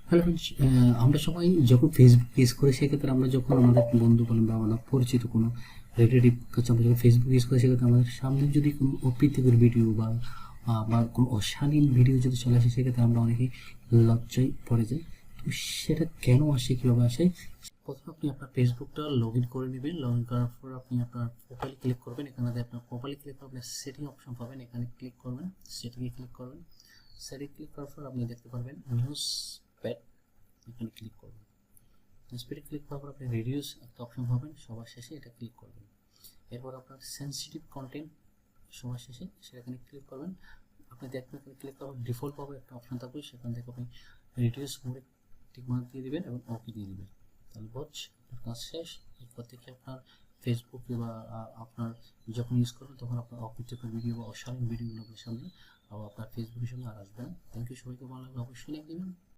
Hello friends, আমরা সবাই যখন ফেসবুক ইউজ করি সেক্ষেত্রে আমরা যখন আমাদের বন্ধু বলেন বা আমাদের পরিচিত কোনো রিলেটিভ কাছে আমরা যখন ফেসবুক ইউজ করি সেক্ষেত্রে আমাদের সামনে যদি কোনো অপ্রীতিকর ভিডিও বা কোনো অশালীন ভিডিও যদি চলে আসে সেক্ষেত্রে আমরা অনেকেই লজ্জায় পড়ে যাই। তো সেটা কেন আসে, কীভাবে আসে? প্রথমে আপনি আপনার ফেসবুকটা লগ ইন করে নেবেন। লগ ইন করার পর আপনি আপনার প্রোফাইলে ক্লিক করবেন। এখানে আপনার প্রোফাইলে ক্লিক করে আপনি সেটিং অপশন পাবেন, এখানে ক্লিক করবেন, সেটিংয়ে ক্লিক করবেন। সেটিং ক্লিক করার পর আপনি দেখতে পারবেন নিউজ প্যাড, এখানে ক্লিক করবেন। নিউজপ্যাডে ক্লিক করার পর আপনি রিডিউস একটা অপশন পাবেন, সবার শেষে এটা ক্লিক করবেন। এরপর আপনার সেন্সিটিভ কন্টেন্ট সবার শেষে সেখানে ক্লিক করবেন। আপনি দেখবেন এখানে ক্লিক করার ডিফল্ট পাবে একটা অপশন থাকবে, সেখান থেকে আপনি রিডিউস মোডে টিকমার্ক দিয়ে দিবেন এবং ওকে দিয়ে দিবেন। তাহলে আপনার কাজ শেষ। এরপর থেকে আপনার ফেসবুকে বা আপনার যখন ইউজ করবেন তখন আপনার অপ্রীতিকর ভিডিও বা অশালীন ভিডিওগুলো আপনার সামনে আপনার ফেসবুকের সামনে আর আসবে না। থ্যাংক ইউ, সবাইকে ভালো লাগলে অবশ্যই লাইক দিবেন।